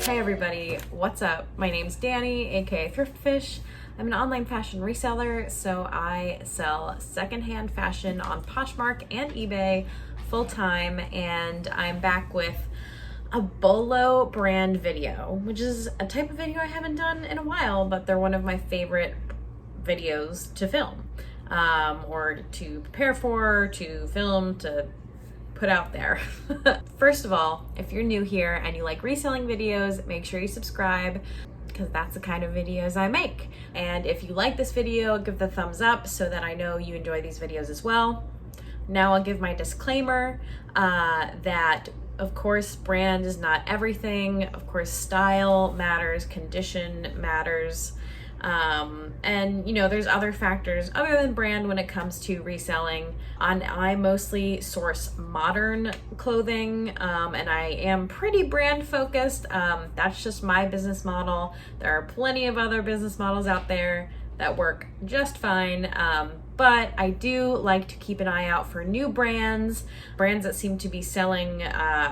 Hey everybody, what's up? My name's Danny, aka Thriftfish. I'm an online fashion reseller, so I sell secondhand fashion on Poshmark and eBay full-time, and I'm back with a BOLO brand video, which is a type of video I haven't done in a while, but they're one of my favorite videos to film, or to prepare for, to film, to put out there. First of all, if you're new here and you like reselling videos, make sure you subscribe, because that's the kind of videos I make. And if you like this video, give the thumbs up so that I know you enjoy these videos as well. Now I'll give my disclaimer that of course brand is not everything. Of course style matters, condition matters. And you know, there's other factors other than brand when it comes to reselling. I mostly source modern clothing, and I am pretty brand focused. That's just my business model. There are plenty of other business models out there that work just fine. But I do like to keep an eye out for new brands that seem to be selling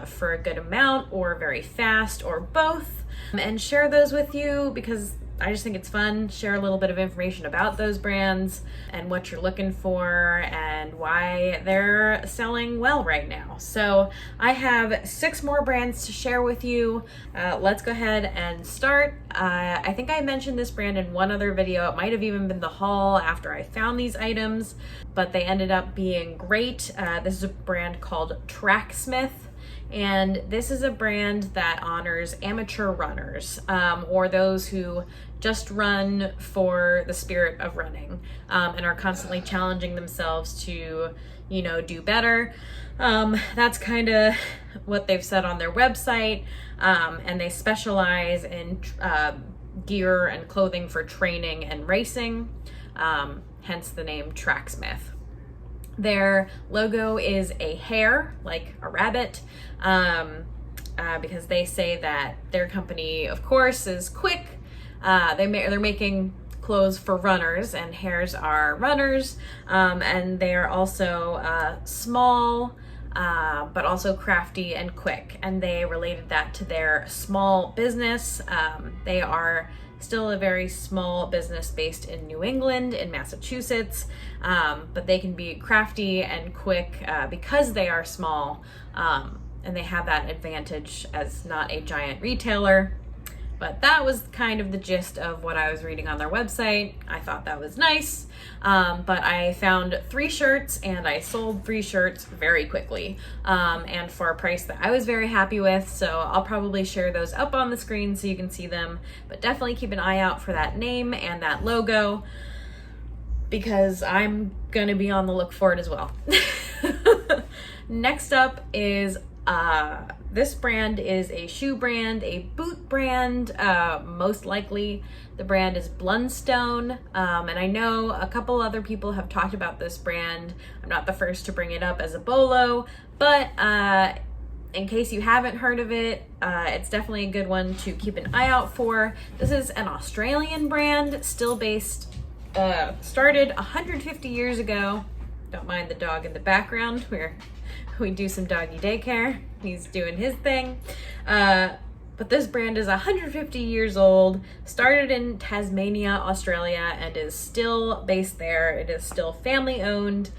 for a good amount or very fast or both, and share those with you because I just think it's fun. Share a little bit of information about those brands and what you're looking for and why they're selling well right now. So I have 6 more brands to share with you. Let's go ahead and start. I think I mentioned this brand in one other video. It might have even been the haul after I found these items, but they ended up being great. This is a brand called Tracksmith. And this is a brand that honors amateur runners, or those who just run for the spirit of running, and are constantly challenging themselves to, you know, do better. That's kind of what they've said on their website, and they specialize in gear and clothing for training and racing, hence the name Tracksmith. Their logo is a hare, like a rabbit, because they say that their company, of course, is quick. They're making clothes for runners, and hares are runners, and they are also small, but also crafty and quick. And they related that to their small business. They are still a very small business based in New England, in Massachusetts, but they can be crafty and quick because they are small, and they have that advantage as not a giant retailer. But that was kind of the gist of what I was reading on their website. I thought that was nice, but I found 3 shirts and I sold 3 shirts very quickly, and for a price that I was very happy with. So I'll probably share those up on the screen so you can see them, but definitely keep an eye out for that name and that logo, because I'm gonna be on the look for it as well. Next up is this brand is a shoe brand, a boot brand. Most likely the brand is Blundstone, and I know a couple other people have talked about this brand. I'm not the first to bring it up as a BOLO, but in case you haven't heard of it, it's definitely a good one to keep an eye out for. This is an Australian brand, still based, started 150 years ago. Don't mind the dog in the background. We do some doggy daycare. He's doing his thing. But this brand is 150 years old, started in Tasmania, Australia, and is still based there. It is still family owned.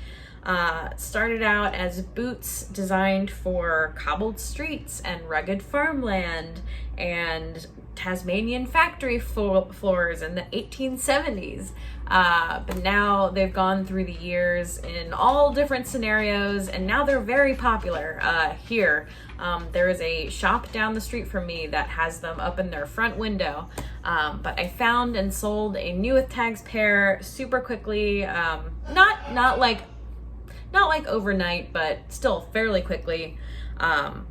Started out as boots designed for cobbled streets and rugged farmland and Tasmanian factory floors in the 1870s. But now they've gone through the years in all different scenarios, and now they're very popular here. There is a shop down the street from me that has them up in their front window. But I found and sold a new with tags pair super quickly. Not like overnight, but still fairly quickly.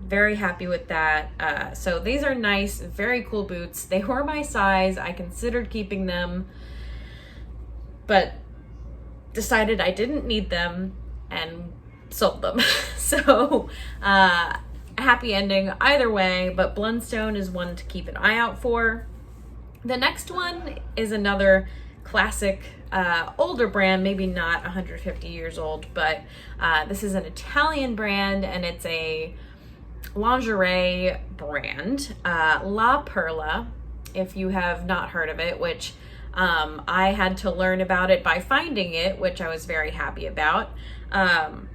Very happy with that. So these are nice, very cool boots. They were my size. I considered keeping them, but decided I didn't need them and sold them. So happy ending either way, but Blundstone is one to keep an eye out for. The next one is another classic older brand, maybe not 150 years old, but this is an Italian brand, and it's a lingerie brand, La Perla, if you have not heard of it, which I had to learn about it by finding it, which I was very happy about.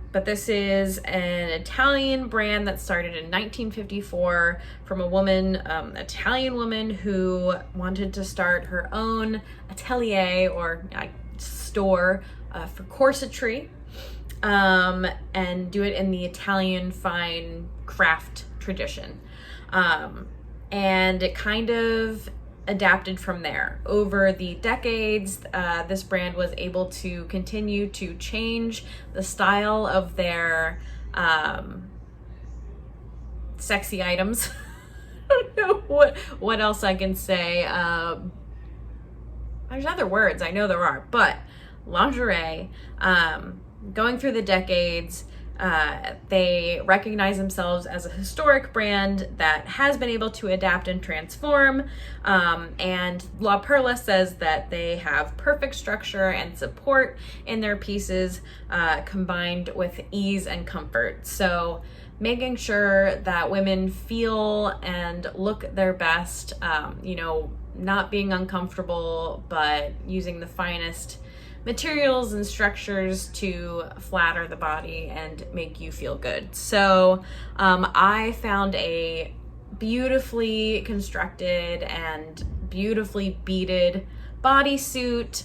But this is an Italian brand that started in 1954 from a woman, Italian woman who wanted to start her own atelier or store for corsetry, and do it in the Italian fine craft tradition. And it kind of adapted from there. Over the decades, this brand was able to continue to change the style of their sexy items. I don't know what else I can say. There's other words, I know there are, but lingerie, going through the decades, they recognize themselves as a historic brand that has been able to adapt and transform. And La Perla says that they have perfect structure and support in their pieces, combined with ease and comfort. So making sure that women feel and look their best, not being uncomfortable, but using the finest materials and structures to flatter the body and make you feel good. So I found a beautifully constructed and beautifully beaded bodysuit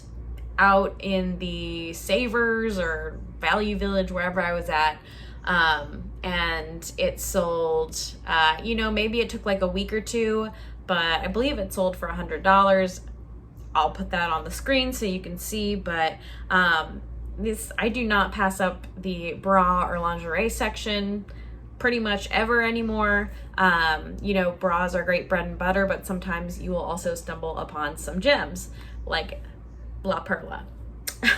out in the Savers or Value Village, wherever I was at. And it sold, maybe it took like a week or two, but I believe it sold for $100. I'll put that on the screen so you can see, but I do not pass up the bra or lingerie section pretty much ever anymore. Bras are great bread and butter, but sometimes you will also stumble upon some gems like La Perla.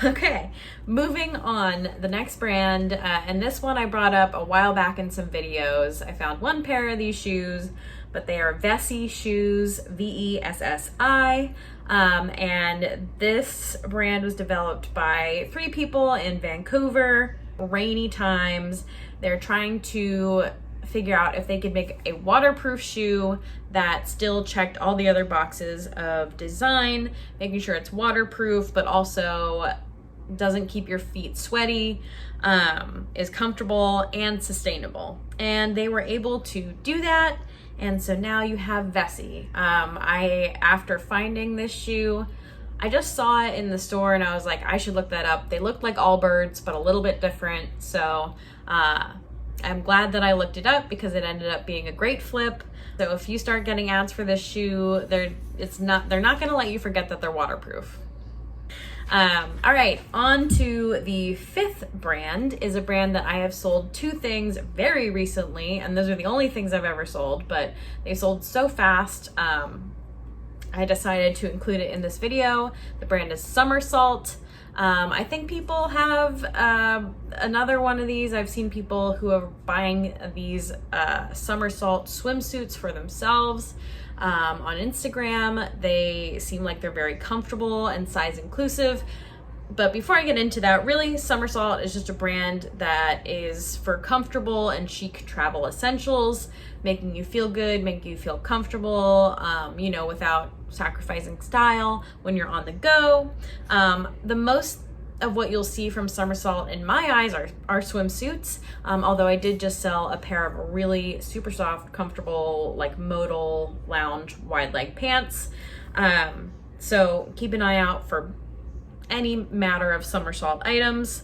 Okay, moving on, the next brand, and this one I brought up a while back in some videos. I found one pair of these shoes, but they are Vessi shoes, Vessi. And this brand was developed by 3 people in Vancouver, rainy times. They're trying to figure out if they could make a waterproof shoe that still checked all the other boxes of design, making sure it's waterproof, but also doesn't keep your feet sweaty, is comfortable and sustainable. And they were able to do that. And so now you have Vessi. After finding this shoe, I just saw it in the store and I was like, I should look that up. They looked like Allbirds, but a little bit different. So I'm glad that I looked it up because it ended up being a great flip. So if you start getting ads for this shoe, they're not gonna let you forget that they're waterproof. All right, on to the 5th brand is a brand that I have sold 2 things very recently, and those are the only things I've ever sold, but they sold so fast, I decided to include it in this video. The brand is Somersault. I think people have another one of these. I've seen people who are buying these Somersault swimsuits for themselves. On Instagram, they seem like they're very comfortable and size inclusive. But before I get into that, really, Somersault is just a brand that is for comfortable and chic travel essentials, making you feel good, making you feel comfortable, without sacrificing style when you're on the go. The most of what you'll see from Somersault in my eyes are swimsuits, although I did just sell a pair of really super soft, comfortable, like modal lounge wide leg pants. So keep an eye out for any matter of Somersault items.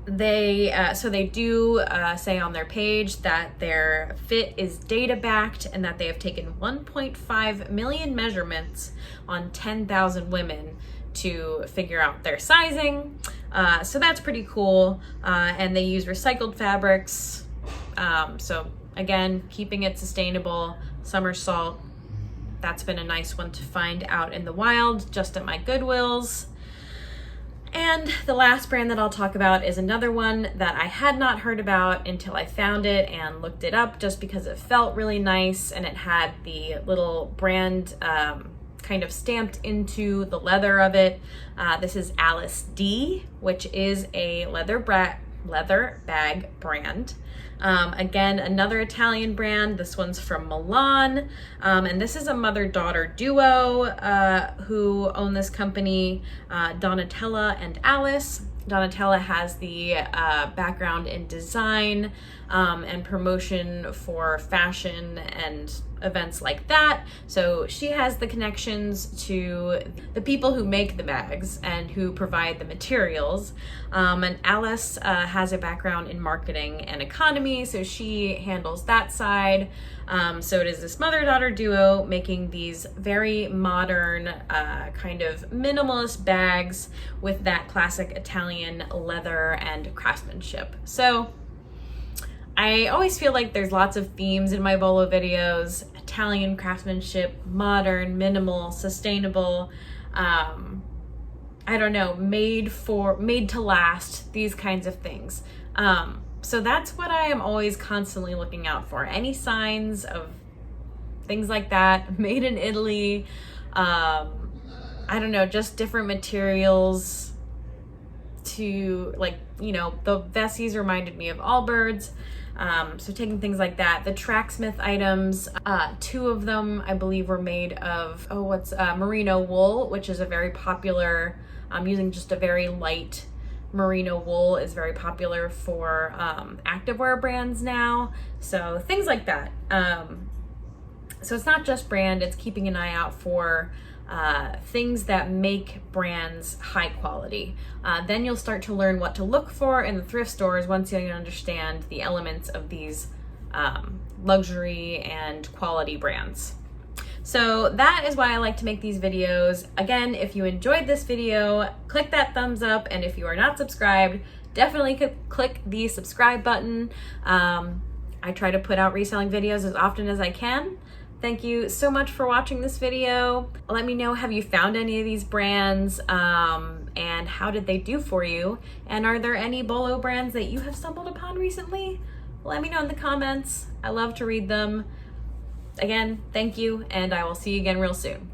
They do say on their page that their fit is data backed and that they have taken 1.5 million measurements on 10,000 women to figure out their sizing. So that's pretty cool. And they use recycled fabrics. So again, keeping it sustainable. Somersault, that's been a nice one to find out in the wild, just at my Goodwills. And the last brand that I'll talk about is another one that I had not heard about until I found it and looked it up, just because it felt really nice and it had the little brand kind of stamped into the leather of it. This is Alice D, which is a leather leather bag brand. Again, another Italian brand. This one's from Milan. And this is a mother-daughter duo who own this company, Donatella and Alice. Donatella has the background in design and promotion for fashion and events like that. So she has the connections to the people who make the bags and who provide the materials. And Alice has a background in marketing and economy, so she handles that side. So it is this mother-daughter duo making these very modern, kind of minimalist bags with that classic Italian leather and craftsmanship. So I always feel like there's lots of themes in my BOLO videos: Italian craftsmanship, modern, minimal, sustainable, I don't know, made to last, these kinds of things. So that's what I am always constantly looking out for. Any signs of things like that, made in Italy, I don't know, just different materials to, like, you know, the Vessies reminded me of Allbirds. So taking things like that. The Tracksmith items, 2 of them I believe were made of, merino wool, which is a very popular, using just a very light merino wool is very popular for activewear brands now. So things like that. So it's not just brand, it's keeping an eye out for things that make brands high quality. Then you'll start to learn what to look for in the thrift stores once you understand the elements of these luxury and quality brands. So that is why I like to make these videos. Again, if you enjoyed this video, click that thumbs up, and if you are not subscribed, definitely click the subscribe button. I try to put out reselling videos as often as I can. Thank you so much for watching this video. Let me know, have you found any of these brands, and how did they do for you? And are there any BOLO brands that you have stumbled upon recently? Let me know in the comments. I love to read them. Again, thank you, and I will see you again real soon.